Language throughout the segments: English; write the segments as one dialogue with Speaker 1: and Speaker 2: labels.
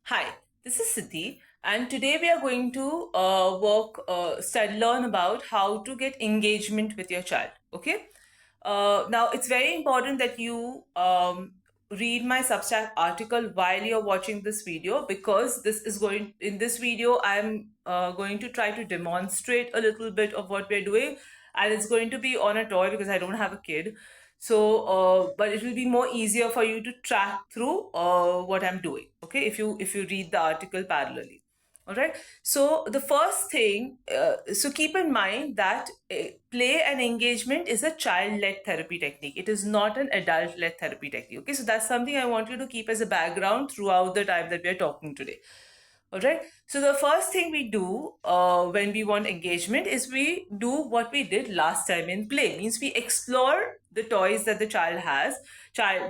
Speaker 1: Hi, this is Siddhi, and today we are going to learn about how to get engagement with your child. Okay. Now, it's very important that you read my Substack article while you're watching this video because in this video, I'm going to try to demonstrate a little bit of what we're doing, and it's going to be on a toy because I don't have a kid. But it will be more easier for you to track through what I'm doing. Okay, if you read the article parallelly. All right. So the first thing, so keep in mind that play and engagement is a child-led therapy technique. It is not an adult-led therapy technique. Okay, so that's something I want you to keep as a background throughout the time that we are talking today. All right. So the first thing we do when we want engagement is we do what we did last time in play. Means we explore the toys that the child has.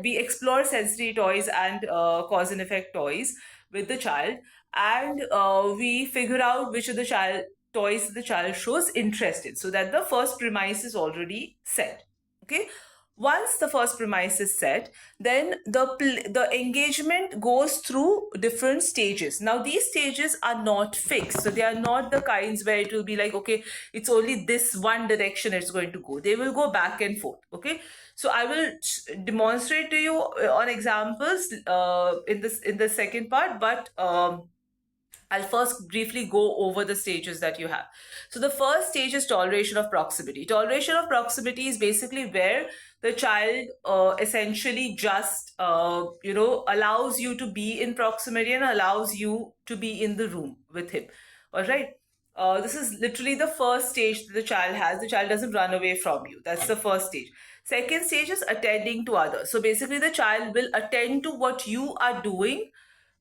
Speaker 1: We explore sensory toys and cause and effect toys with the child, and we figure out which of the child toys the child shows interest in, so that the first premise is already set. Okay. Once the first premise is set, then the engagement goes through different stages. Now these stages are not fixed, so they are not the kinds where it will be like, okay, it's only this one direction it's going to go. They will go back and forth. Okay, so I will demonstrate to you on examples in the second part, but I'll first briefly go over the stages that you have. So the first stage is toleration of proximity. Toleration of proximity is basically where the child essentially just allows you to be in proximity and allows you to be in the room with him. All right. This is literally the first stage that the child has. The child doesn't run away from you. That's the first stage. Second stage is attending to others. So basically, the child will attend to what you are doing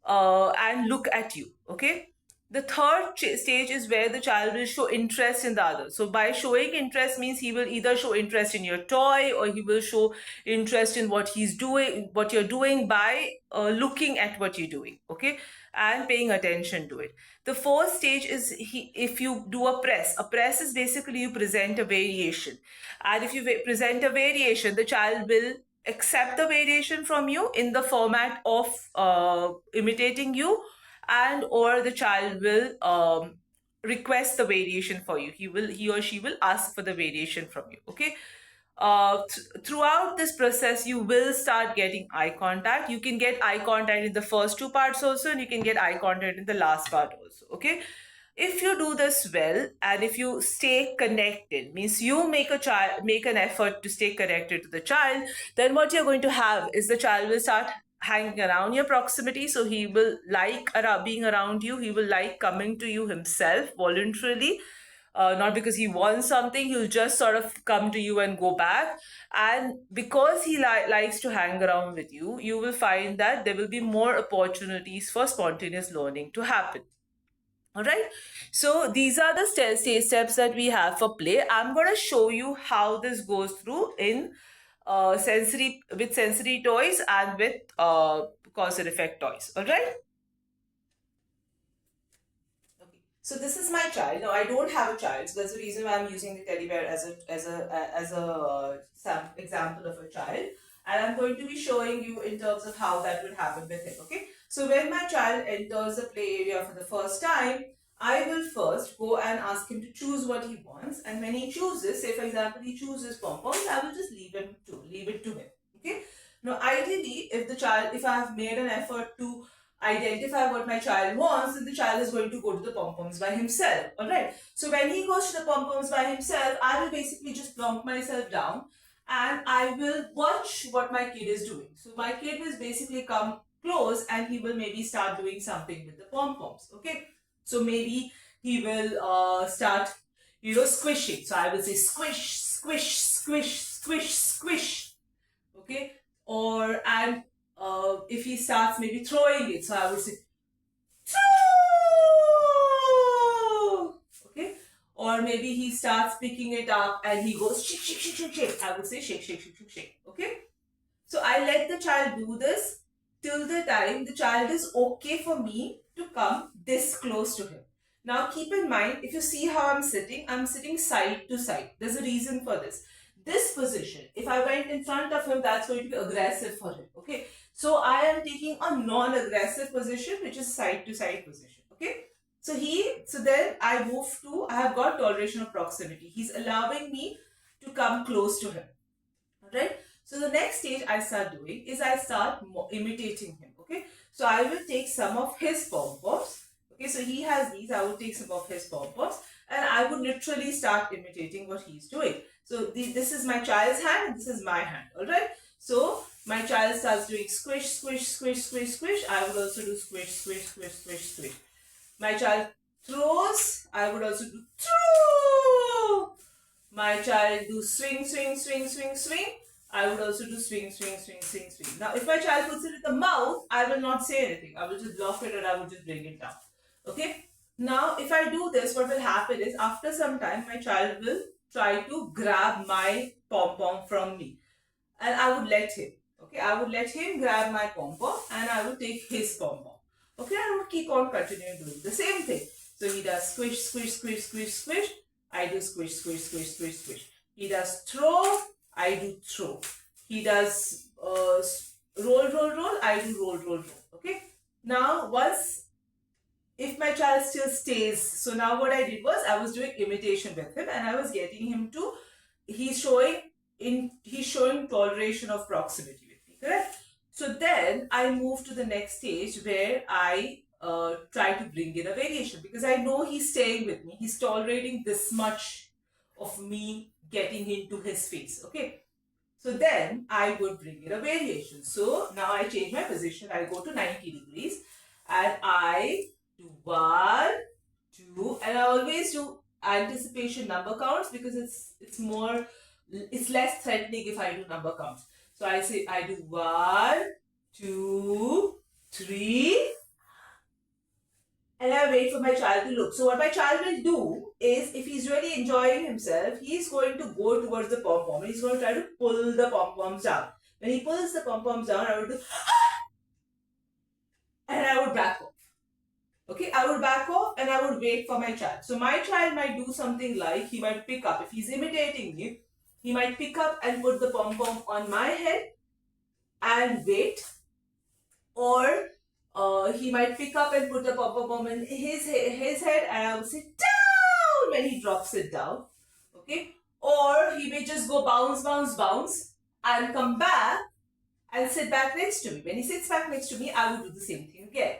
Speaker 1: and look at you. Okay. The third stage is where the child will show interest in the other. So by showing interest means he will either show interest in your toy or he will show interest in what he's doing, what you're doing by looking at what you're doing. Okay, and paying attention to it. The fourth stage is if you do a press. A press is basically you present a variation, and if you present a variation, the child will accept the variation from you in the format of imitating you, and or the child will request the variation for you. He or she will ask for the variation from you. Okay. Throughout this process, you will start getting eye contact. You can get eye contact in the first two parts also, and you can get eye contact in the last part also. Okay. If you do this well and if you stay connected, means you make an effort to stay connected to the child, then what you're going to have is the child will start hanging around your proximity. So he will like being around you. He will like coming to you himself voluntarily, not because he wants something. He'll just sort of come to you and go back. And because he likes to hang around with you, you will find that there will be more opportunities for spontaneous learning to happen. All right. So these are the stage steps that we have for play. I'm going to show you how this goes through in sensory toys and with cause and effect toys. All right. Okay. So this is my child. Now I don't have a child, so that's the reason why I'm using the teddy bear as a example of a child. And I'm going to be showing you in terms of how that would happen with him. Okay. So when my child enters the play area for the first time, I will first go and ask him to choose what he wants. And when he chooses, say for example, he chooses pom-poms, I will just leave it to him. Okay. Now ideally, if I have made an effort to identify what my child wants, then the child is going to go to the pom-poms by himself. Alright. So when he goes to the pom-poms by himself, I will basically just plonk myself down and I will watch what my kid is doing. So my kid will basically come close and he will maybe start doing something with the pom-poms. Okay. So maybe he will start, squishing. So I will say squish, squish, squish, squish, squish. Okay. And if he starts maybe throwing it, so I would say throw. Okay. Or maybe he starts picking it up and he goes shake, shake, shake, shake, shake. I would say shake, shake, shake, shake, shake. Okay. So I let the child do this till the time the child is okay for me to come this close to him. Now keep in mind, if you see how I'm sitting side to side. There's a reason for this. This position, if I went in front of him, that's going to be aggressive for him. Okay. So I am taking a non-aggressive position, which is side to side position. Okay. So then I move to, I have got toleration of proximity. He's allowing me to come close to him. Alright. So the next stage I start doing is I start imitating him. Okay. So I will take some of his pom-poms. Okay. So he has these. I will take some of his pom-poms and I would literally start imitating what he's doing. So this is my child's hand and this is my hand. Alright. So my child starts doing squish, squish, squish, squish, squish. I would also do squish, squish, squish, squish, squish. My child throws. I would also do throw. My child do swing, swing, swing, swing, swing. I would also do swing, swing, swing, swing, swing. Now, if my child puts it in the mouth, I will not say anything. I will just block it or I will just bring it down. Okay. Now, if I do this, what will happen is after some time, my child will try to grab my pom-pom from me. And I would let him. Okay. I would let him grab my pom-pom and I would take his pom-pom. Okay. I would keep on continuing doing the same thing. So he does squish, squish, squish, squish, squish. I do squish, squish, squish, squish, squish. He does throw. I do throw. He does roll, roll, roll. I do roll, roll, roll. Okay. Now, if my child still stays, so now what I did was I was doing imitation with him and I was getting him to, he's showing toleration of proximity with me, correct? So then I move to the next stage where I try to bring in a variation because I know he's staying with me. He's tolerating this much of me getting into his face. Okay. So then I would bring in a variation. So now I change my position. I go to 90 degrees and I do 1, 2, and I always do anticipation number counts because it's less threatening if I do number counts. So I say I do 1, 2, 3, and I wait for my child to look. So what my child will do is, if he's really enjoying himself, he's going to go towards the pom-pom. He's going to try to pull the pom-poms down. When he pulls the pom-poms down, I would do and I would back off. Okay, I would back off and I would wait for my child. So my child might do something like, he might pick up, if he's imitating me, he might pick up and put the pom-pom on my head and wait. Or he might pick up and put the pom-pom in his head and I will say down when he drops it down. Okay. Or he may just go bounce, bounce, bounce and come back and sit back next to me. When he sits back next to me, I will do the same thing again.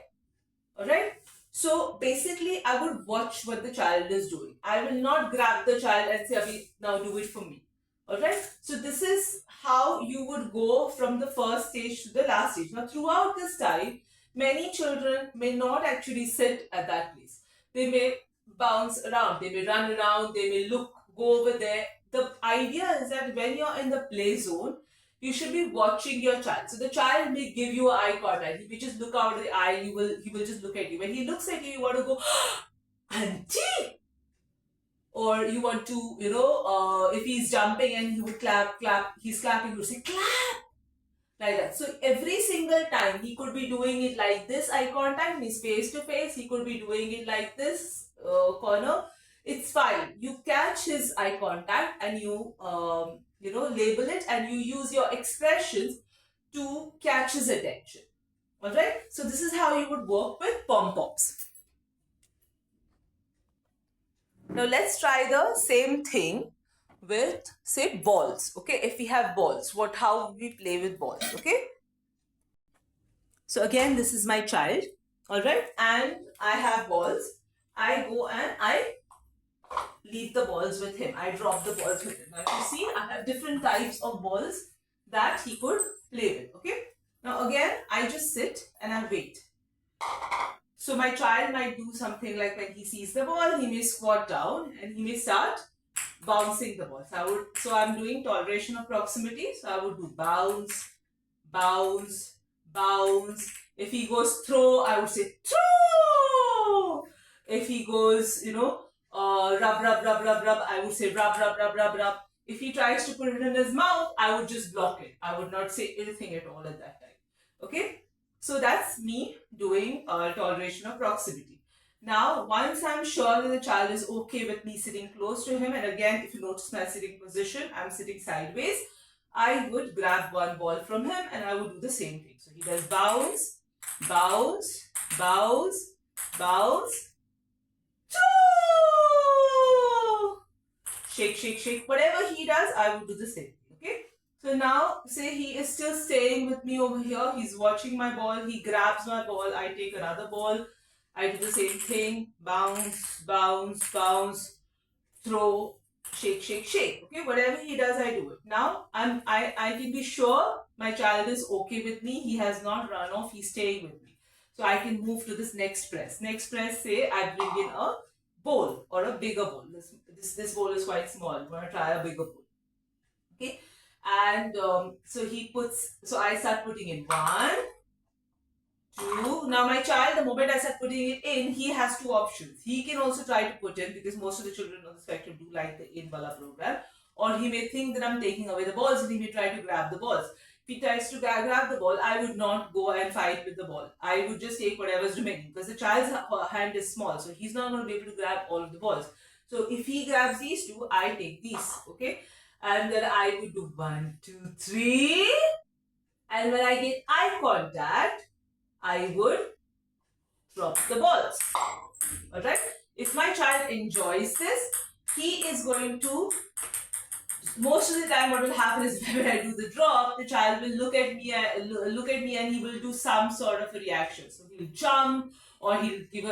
Speaker 1: Alright. So basically, I would watch what the child is doing. I will not grab the child and say, Abhi, now do it for me. Alright. So this is how you would go from the first stage to the last stage. Now throughout this time, many children may not actually sit at that place. They may bounce around, they may run around, they may go over there. The idea is that when you're in the play zone, you should be watching your child. So the child may give you an eye contact. He may just look out of the eye, he will just look at you. When he looks at you, you want to go, Auntie! Or you want to, if he's jumping and he would clap, he's clapping, you would say, clap! Like that. So every single time he could be doing it like this, eye contact, he's face to face. He could be doing it like this, corner. It's fine. You catch his eye contact and you, label it and you use your expressions to catch his attention. Alright. So this is how you would work with pom-poms. Now let's try the same thing with, say, balls. Okay, if we have balls, how we play with balls. Okay, so again, this is my child. All right, and I have balls. I go and I leave the balls with him. I drop the balls with him. Now you see, I have different types of balls that he could play with. Okay, now again, I just sit and I wait. So my child might do something like, when he sees the ball, he may squat down and he may start bouncing the ball. So I'm doing toleration of proximity. So I would do bounce, bounce, bounce. If he goes throw, I would say throw. If he goes, rub, rub, rub, rub, rub, I would say rub, rub, rub, rub, rub. If he tries to put it in his mouth, I would just block it. I would not say anything at all at that time. Okay. So that's me doing toleration of proximity. Now, once I'm sure that the child is okay with me sitting close to him, and again, if you notice my sitting position, I'm sitting sideways. I would grab one ball from him and I would do the same thing. So he does bounce, bounce, bounce, bounce, shake, shake, shake. Whatever he does, I would do the same. Okay. So now, say he is still staying with me over here. He's watching my ball. He grabs my ball. I take another ball. I do the same thing. Bounce, bounce, bounce, throw, shake, shake, shake. Okay, whatever he does, I do it. Now, I can be sure my child is okay with me. He has not run off. He's staying with me. So I can move to this next press. Next press, say I bring in a bowl or a bigger bowl. This bowl is quite small. I'm going to try a bigger bowl. Okay, and so I start putting in 1, 2. Now my child, the moment I start putting it in, he has 2 options. He can also try to put in, because most of the children on the spectrum do like the in wala program, or he may think that I'm taking away the balls and he may try to grab the balls. If he tries to grab the ball, I would not go and fight with the ball. I would just take whatever's remaining, because the child's hand is small, so he's not going to be able to grab all of the balls. So if he grabs these 2, I take these, okay? And then I would do 1, 2, 3. And when I get eye contact, I would drop the balls. Alright? If my child enjoys this, he is going to, most of the time what will happen is when I do the drop, the child will look at me and he will do some sort of a reaction. So he will jump, or he'll give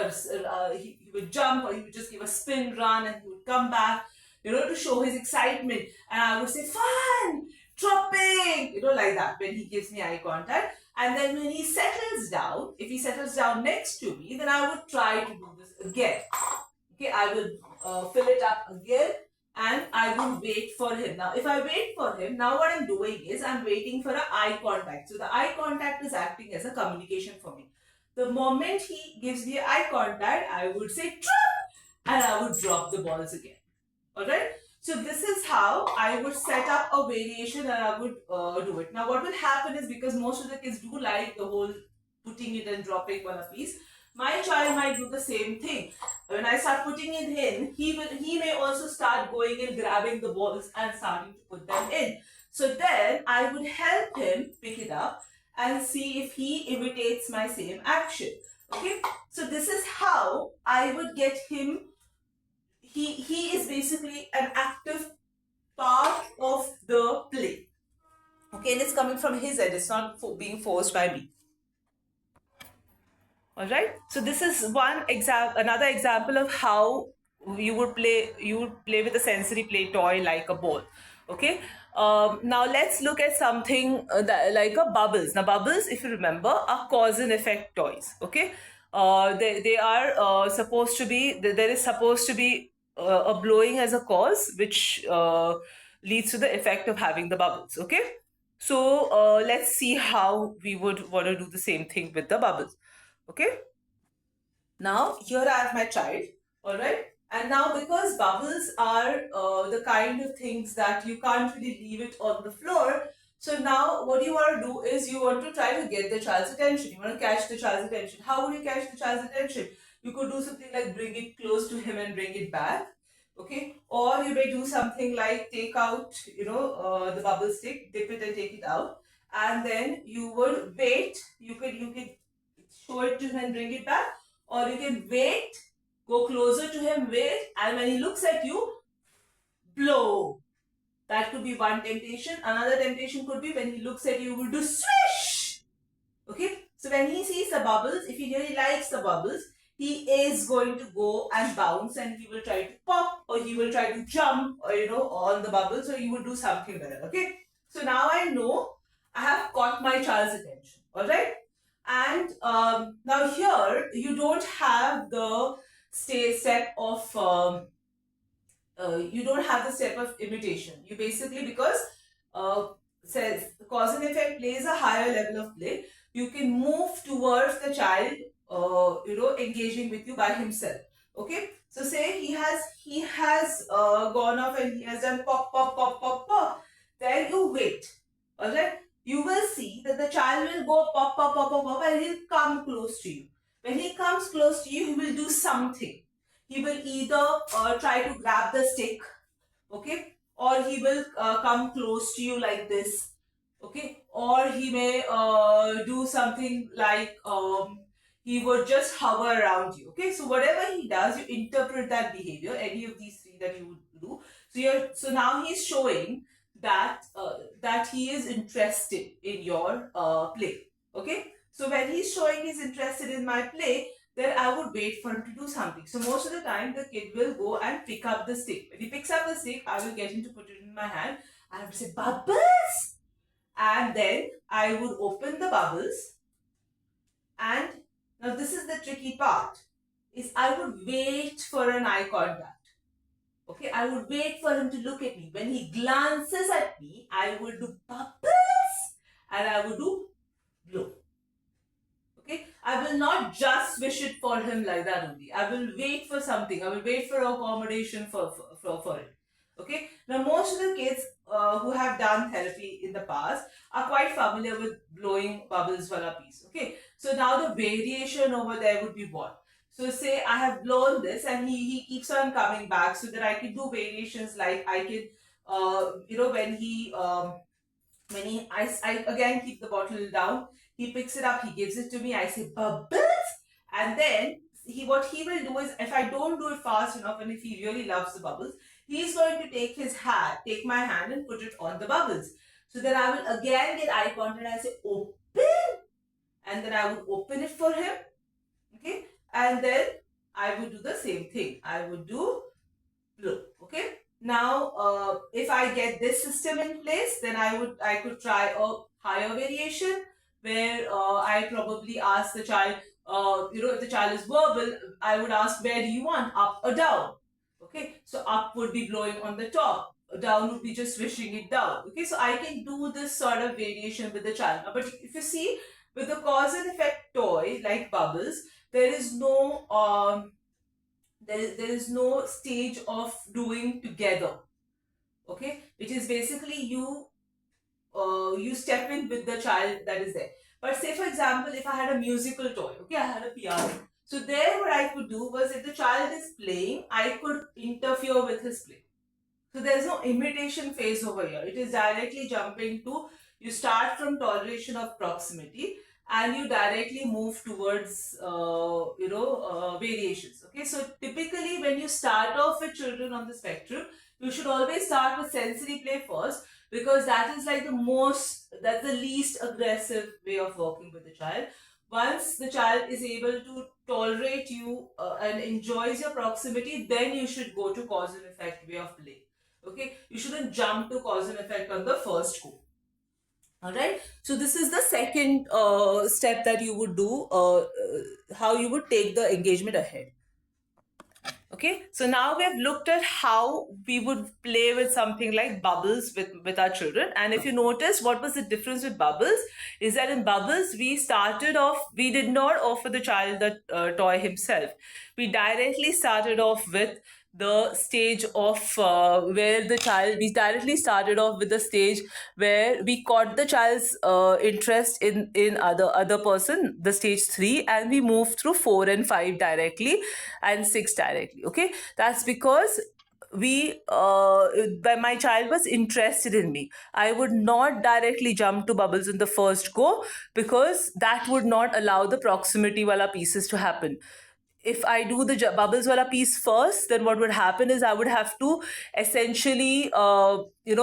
Speaker 1: he would jump, or he would just give a spin run and he would come back, to show his excitement. And I would say, fun, dropping, like that when he gives me eye contact. And then when he settles down, if he settles down next to me, then I would try to do this again. Okay, I will fill it up again and I will wait for him. Now, if I wait for him, now what I'm doing is I'm waiting for an eye contact. So the eye contact is acting as a communication for me. The moment he gives me eye contact, I would say, drop, and I would drop the balls again. Alright? So this is how I would set up a variation and I would do it. Now what will happen is, because most of the kids do like the whole putting it and dropping one a piece, my child might do the same thing. When I start putting it in, he may also start going and grabbing the balls and starting to put them in. So then I would help him pick it up and see if he imitates my same action. Okay? So this is how I would get him. He is basically an active part of the play. Okay, and it's coming from his end. It's not being forced by me. All right. So this is another example of how you would play with a sensory play toy like a ball. Okay. Now let's look at something like a bubbles. Now bubbles, if you remember, are cause and effect toys. Okay. They are supposed to be. There is supposed to be a blowing as a cause, which leads to the effect of having the bubbles. Okay. So let's see how we would want to do the same thing with the bubbles. Okay. Now here I have my child. All right. And now, because bubbles are the kind of things that you can't really leave it on the floor. So now what you want to do is you want to try to get the child's attention. You want to catch the child's attention. How would you catch the child's attention? You could do something like bring it close to him and bring it back. Okay. Or you may do something like take out, the bubble stick, dip it and take it out. And then you would wait. You could show it to him and bring it back. Or you can wait, go closer to him, wait, and when he looks at you, blow. That could be one temptation. Another temptation could be when he looks at you, will do swish. Okay. So when he sees the bubbles, if he really likes the bubbles, he is going to go and bounce and he will try to pop, or he will try to jump, or on the bubbles, or he will do something like that. Okay. So now I know I have caught my child's attention. Alright. And now here you don't have the step of you don't have the step of imitation. You basically, because says cause and effect plays a higher level of play, you can move towards the child engaging with you by himself. Okay. So say he has gone off and he has done pop pop pop pop pop. Then you wait. Alright. You will see that the child will go pop, pop, pop, pop, pop, and he'll come close to you. When he comes close to you, he will do something. He will either try to grab the stick, okay, or he will come close to you like this, okay, or he may do something like he would just hover around you, okay. So whatever he does, you interpret that behavior, any of these three that you would do. So now he's showing that that he is interested in your play, okay. So when he's showing he's interested in my play, then I would wait for him to do something. So most of the time, the kid will go and pick up the stick. When he picks up the stick, I will get him to put it in my hand. I have to say, bubbles! And then I would open the bubbles. And now this is the tricky part, is I would wait for an eye contact. Okay, I would wait for him to look at me. When he glances at me, I would do bubbles and I would do blow. Okay, I will not just wish it for him like that only. I will wait for something. I will wait for accommodation for it. Okay, now most of the kids who have done therapy in the past are quite familiar with blowing bubbles wala piece. Okay, so now the variation over there would be what? So say I have blown this and he keeps on coming back, so that I can do variations like I can, when I again keep the bottle down, he picks it up, he gives it to me, I say bubbles, and then what he will do is, if I don't do it fast enough and if he really loves the bubbles, he's going to take my hand and put it on the bubbles. So then I will again get eye contact and I say open, and then I would open it for him, okay, and then I would do the same thing. I would do blow, okay. Now, if I get this system in place, then I could try a higher variation where I probably ask the child, if the child is verbal, I would ask, where do you want, up or down? Okay, so up would be blowing on the top, down would be just wishing it down. Okay, so I can do this sort of variation with the child. But if you see, with the cause and effect toy like bubbles, there is no there is no stage of doing together, okay. It is basically you step in with the child that is there. But say for example, if I had a musical toy, okay, I had a piano, so there what I could do was, if the child is playing, I could interfere with his play. So there's no imitation phase over here. It is directly jumping to, you start from toleration of proximity and you directly move towards variations. Okay, so typically when you start off with children on the spectrum, you should always start with sensory play first, because that is like that's the least aggressive way of working with the child. Once the child is able to tolerate you and enjoys your proximity, then you should go to cause and effect way of play. Okay, you shouldn't jump to cause and effect on the first go. All right, so this is the second step that you would do, how you would take the engagement ahead. Okay, so now we have looked at how we would play with something like bubbles with our children. And if you notice, what was the difference with bubbles is that in bubbles, we did not offer the child the toy himself. We directly started off with the stage of we directly started off with the stage where we caught the child's interest in other person, the stage 3, and we moved through 4 and 5 directly and 6 directly. Okay, that's because my child was interested in me. I would not directly jump to bubbles in the first go, because that would not allow the proximity wala pieces to happen. If I do the bubbles wala piece first, then what would happen is I would have to essentially,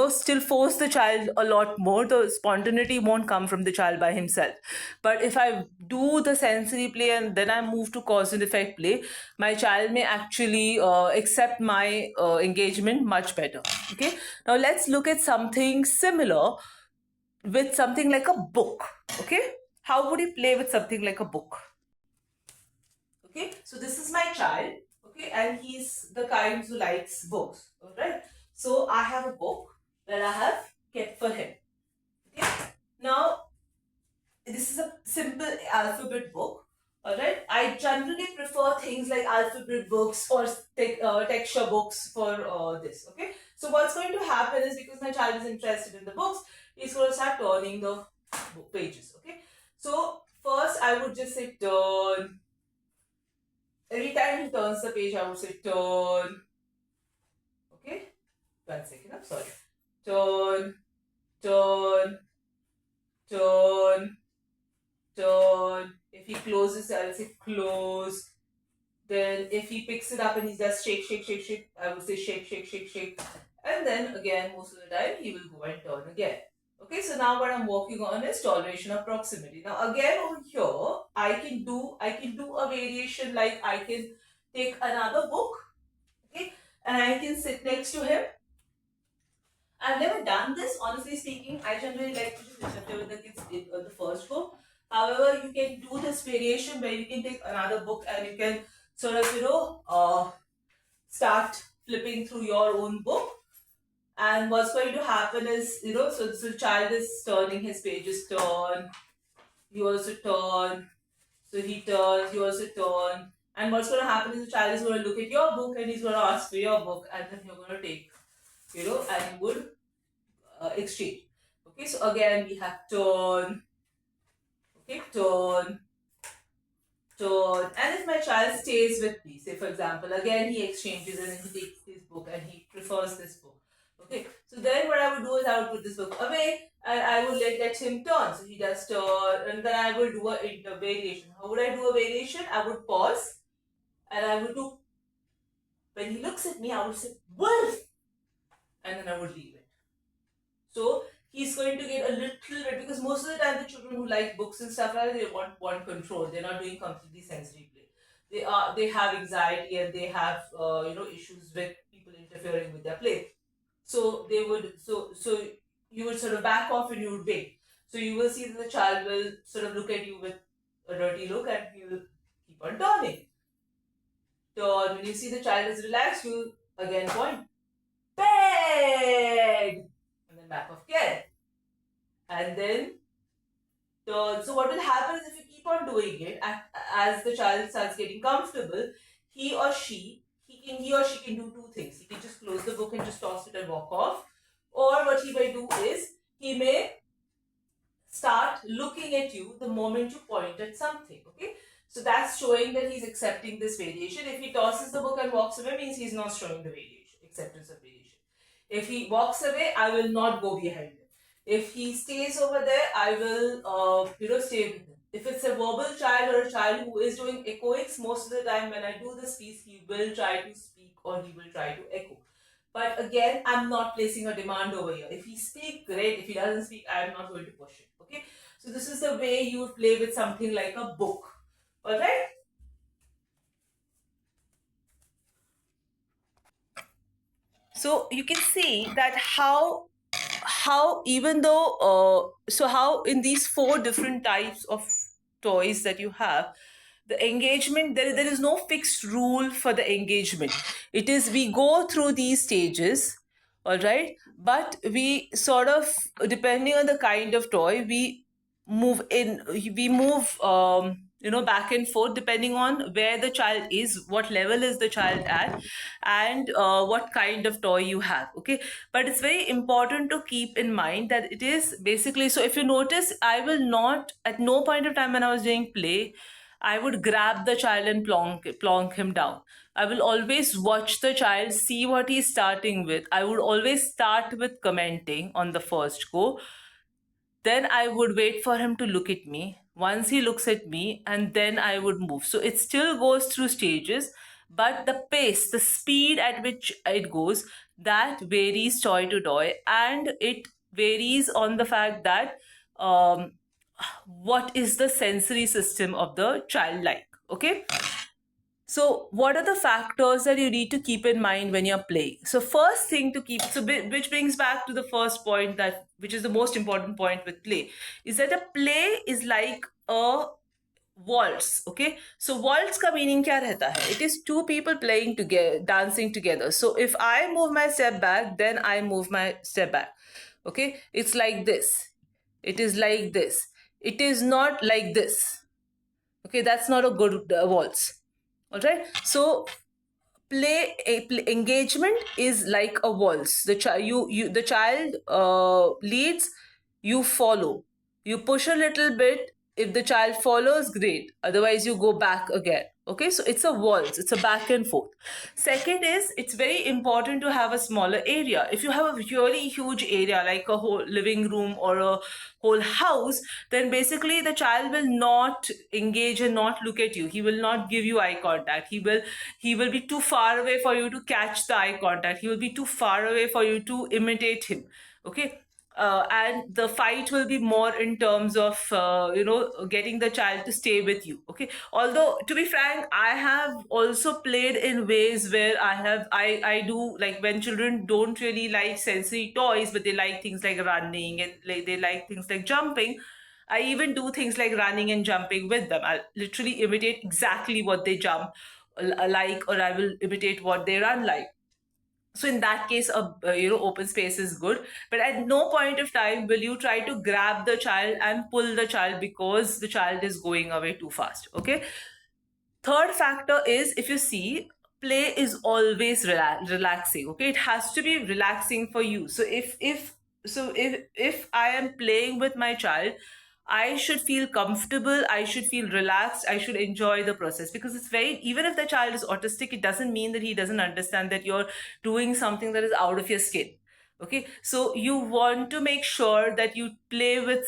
Speaker 1: still force the child a lot more. The spontaneity won't come from the child by himself. But if I do the sensory play and then I move to cause and effect play, my child may actually accept my engagement much better. Okay. Now let's look at something similar with something like a book. Okay. How would you play with something like a book? Okay, so this is my child, okay, and he's the kind who likes books, all right. So I have a book that I have kept for him. Okay, now this is a simple alphabet book, all right. I generally prefer things like alphabet books or texture books for this. Okay, so what's going to happen is, because my child is interested in the books, he's going to start turning the book pages. Okay, so first I would just say turn. Every time he turns the page, I would say turn. Okay. 1 second, I'm sorry. Turn, turn, turn, turn. If he closes, I'll say close. Then if he picks it up and he does shake, shake, shake, shake, I would say shake, shake, shake, shake. And then again, most of the time, he will go and turn again. Okay, so now what I'm working on is toleration of proximity. Now again over here, I can do a variation, like I can take another book, okay, and I can sit next to him. I've never done this, honestly speaking. I generally like to just interfere with the kids in the first book. However, you can do this variation where you can take another book and you can sort of, start flipping through your own book. And what's going to happen is, so the child is turning his pages, turn, you also turn, so he turns, you also turn. And what's going to happen is the child is going to look at your book and he's going to ask for your book, and then you're going to take, and you would exchange. Okay, so again we have turn, okay, turn, turn. And if my child stays with me, say for example, again he exchanges and he takes his book and he prefers this book. Okay, so then what I would do is I would put this book away and I would let him turn. So he does turn, and then I will do a variation. How would I do a variation? I would pause and I would do, when he looks at me, I would say, wolf, and then I would leave it. So he's going to get a little bit, because most of the time the children who like books and stuff like that, they want control. They're not doing completely sensory play. They have anxiety and they have issues with people interfering with their play. So they would so you would sort of back off and you would wait. So you will see that the child will sort of look at you with a dirty look and he will keep on turning. Turn. When you see the child is relaxed, you again point. Bed! And then back off again. And then turn. So what will happen is if you keep on doing it, as the child starts getting comfortable, he or she can do two things. He can just close the book and just toss it and walk off. Or what he may do is, he may start looking at you the moment you point at something. Okay, so that's showing that he's accepting this variation. If he tosses the book and walks away, means he's not showing the variation, acceptance of variation. If he walks away, I will not go behind him. If he stays over there, I will stay with him. If it's a verbal child or a child who is doing echoics, most of the time when I do this piece, he will try to speak or he will try to echo. But again, I'm not placing a demand over here. If he speaks, great. If he doesn't speak, I'm not going to push it. Okay. So this is the way you would play with something like a book. Alright? So you can see that how even though how in these 4 different types of toys that you have, the engagement, there is no fixed rule for the engagement. It is, we go through these stages, all right, but we sort of, depending on the kind of toy, we move back and forth depending on where the child is, what level is the child at, and what kind of toy you have. Okay, but it's very important to keep in mind that it is basically, so if you notice, I will not, at no point of time when I was doing play, I would grab the child and plonk him down. I will always watch the child, see what he's starting with. I would always start with commenting on the first go. Then I would wait for him to look at me. Once he looks at me, and then I would move. So it still goes through stages, but the pace, the speed at which it goes, that varies toy to toy, and it varies on the fact that what is the sensory system of the child like. Okay, so what are the factors that you need to keep in mind when you're playing? So first thing to keep, so which brings back to the first point, that which is the most important point with play, is that a play is like a waltz. Okay, so waltz ka meaning kya rehta hai? It is two people playing together, dancing together. So if I move my step back, then I move my step back. Okay, it's like this. It is like this. It is not like this. Okay, that's not a good waltz. All right, so engagement is like a waltz. The child leads, you follow, you push a little bit, if the child follows, great. Otherwise, you go back again. Okay, so it's a waltz, it's a back and forth. Second is, it's very important to have a smaller area. If you have a really huge area, like a whole living room or a whole house, then basically the child will not engage and not look at you. He will not give you eye contact. He will be too far away for you to catch the eye contact. He will be too far away for you to imitate him. Okay, and the fight will be more in terms of getting the child to stay with you. Okay, although to be frank, I have also played in ways where I do, like, when children don't really like sensory toys, but they like things like running, and like they like things like jumping. I even do things like running and jumping with them. I literally imitate exactly what they jump like, or I will imitate what they run like. So in that case, open space is good. But at no point of time will you try to grab the child and pull the child because the child is going away too fast. Okay. Third factor is, if you see, play is always relaxing. Okay, it has to be relaxing for you. So if I am playing with my child, I should feel comfortable, I should feel relaxed, I should enjoy the process, because it's very, even if the child is autistic, it doesn't mean that he doesn't understand that you're doing something that is out of your skin. Okay, so you want to make sure that you play with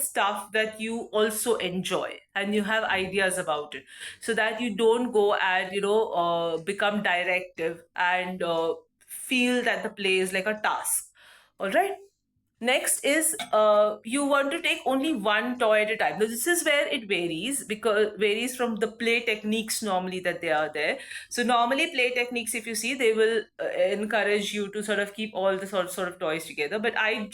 Speaker 1: stuff that you also enjoy and you have ideas about it, so that you don't go and become directive and feel that the play is like a task. All right. Next is, you want to take only one toy at a time. Now, this is where it varies, because varies from the play techniques normally that they are there. So normally play techniques, if you see, they will encourage you to sort of keep all the sort of toys together. But I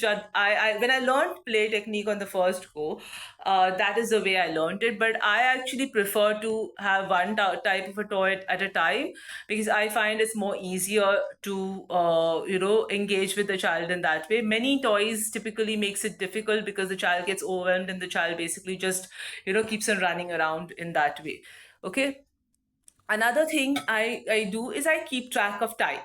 Speaker 1: when I learned play technique on the first go, that is the way I learned it. But I actually prefer to have one type of a toy at a time, because I find it's more easier to engage with the child in that way. Many toys typically makes it difficult because the child gets overwhelmed and the child basically just keeps on running around in that way. Okay. Another thing I do is I keep track of time.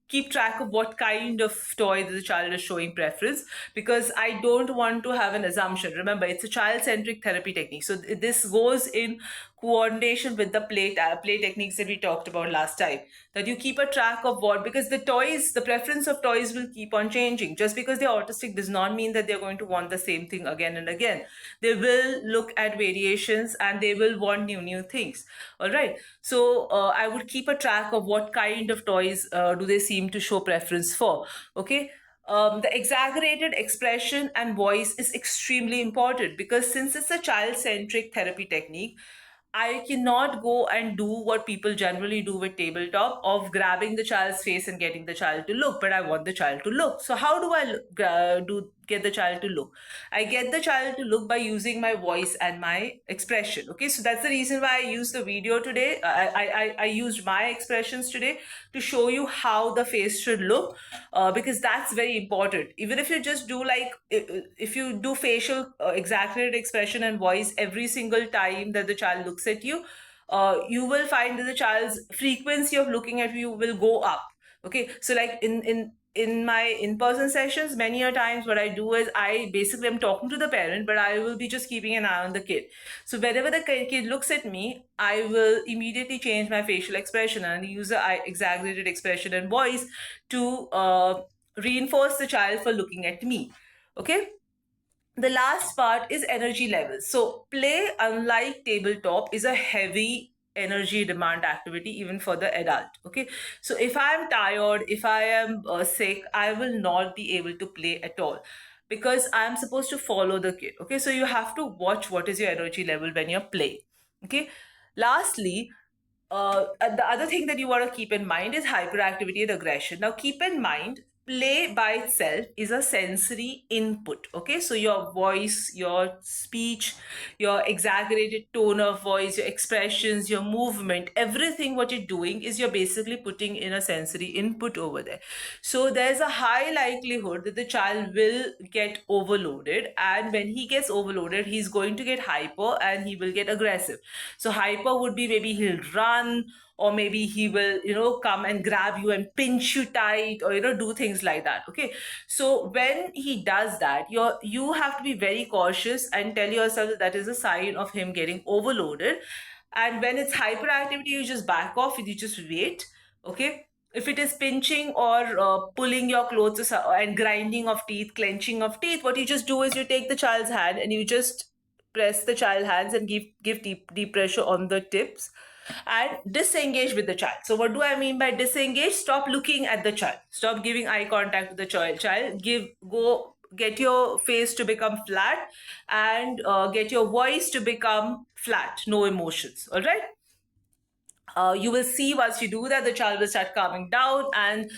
Speaker 1: Keep track of what kind of toy the child is showing preference, because I don't want to have an assumption. Remember, it's a child-centric therapy technique. So this goes in coordination with the play techniques that we talked about last time, that you keep a track of what, because the preference of toys will keep on changing. Just because they're autistic does not mean that they're going to want the same thing again and again. They will look at variations and they will want new things. All right. So I would keep a track of what kind of toys do they seem to show preference for. Okay. The exaggerated expression and voice is extremely important, because since it's a child-centric therapy technique, I cannot go and do what people generally do with tabletop, of grabbing the child's face and getting the child to look, but I want the child to look. So how do I get the child to look? I get the child to look by using my voice and my expression. Okay, so that's the reason why I used the video today. I used my expressions today to show you how the face should look, because that's very important. Even if you just do, like, if you do facial exaggerated expression and voice every single time that the child looks at you, you will find that the child's frequency of looking at you will go up. Okay, so like in my in-person sessions, many a times what I do is I basically am talking to the parent, but I will be just keeping an eye on the kid. So whenever the kid looks at me, I will immediately change my facial expression and use the exaggerated expression and voice to reinforce the child for looking at me. Okay. The last part is energy levels. So play, unlike tabletop, is a heavy energy demand activity even for the adult. Okay, so if I am tired, if I am sick, I will not be able to play at all, because I am supposed to follow the kid. Okay, so you have to watch what is your energy level when you're playing. Okay, lastly, the other thing that you want to keep in mind is hyperactivity and aggression. Now, keep in mind, play by itself is a sensory input. Okay, so your voice, your speech, your exaggerated tone of voice, your expressions, your movement, everything what you're doing is you're basically putting in a sensory input over there. So there's a high likelihood that the child will get overloaded, and when he gets overloaded, he's going to get hyper and he will get aggressive. So hyper would be, maybe he'll run, or maybe he will, come and grab you and pinch you tight, or do things like that. Okay, so when he does that, you have to be very cautious and tell yourself that that is a sign of him getting overloaded. And when it's hyperactivity, you just back off, you just wait. Okay, if it is pinching or pulling your clothes and grinding of teeth, clenching of teeth, what you just do is you take the child's hand and you just press the child hands and give deep pressure on the tips and disengage with the child. So what do I mean by disengage? Stop looking at the child, stop giving eye contact with the child. Get your face to become flat, and get your voice to become flat, no emotions. All right, you will see once you do that, the child will start calming down, and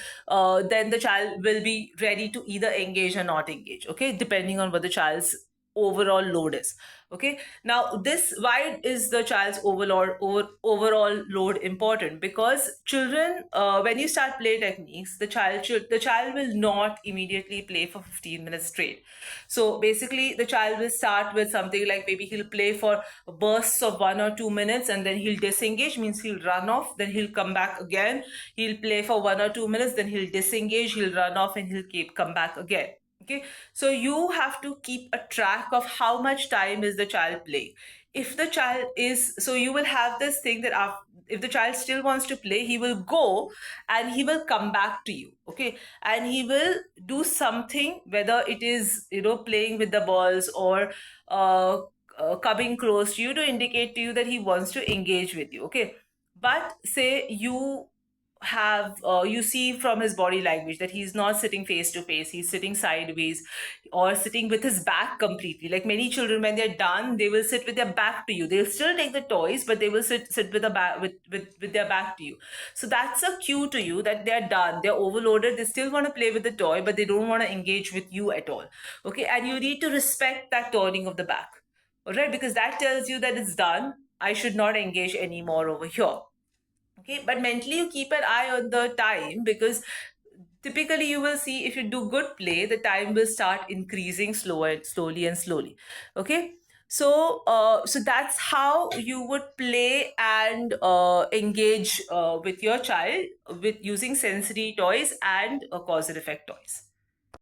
Speaker 1: then the child will be ready to either engage or not engage. Okay, depending on what the child's overall load is. Okay, now this, why is the child's overall load important? Because children, when you start play techniques, the child will not immediately play for 15 minutes straight. So basically the child will start with something like, maybe he'll play for bursts of 1 or 2 minutes, and then he'll disengage, means he'll run off, then he'll come back again. He'll play for 1 or 2 minutes, then he'll disengage, he'll run off, and he'll come back again. Okay, so you have to keep a track of how much time is the child playing. If the child is, so you will have this thing that if the child still wants to play, he will go and he will come back to you. Okay, and he will do something, whether it is, playing with the balls, or coming close to you to indicate to you that he wants to engage with you. Okay, but say you see from his body language that he's not sitting face to face, he's sitting sideways, or sitting with his back completely. Like many children, when they're done, they will sit with their back to you. They'll still take the toys, but they will sit with the back, with their back to you. So that's a cue to you that they're done, they're overloaded, they still want to play with the toy, but they don't want to engage with you at all. Okay, and you need to respect that turning of the back. All right, because that tells you that it's done, I should not engage anymore over here. Okay, but mentally you keep an eye on the time, because typically you will see, if you do good play, the time will start increasing slowly and slowly. Okay, so so that's how you would play and engage with your child, with using sensory toys and cause and effect toys.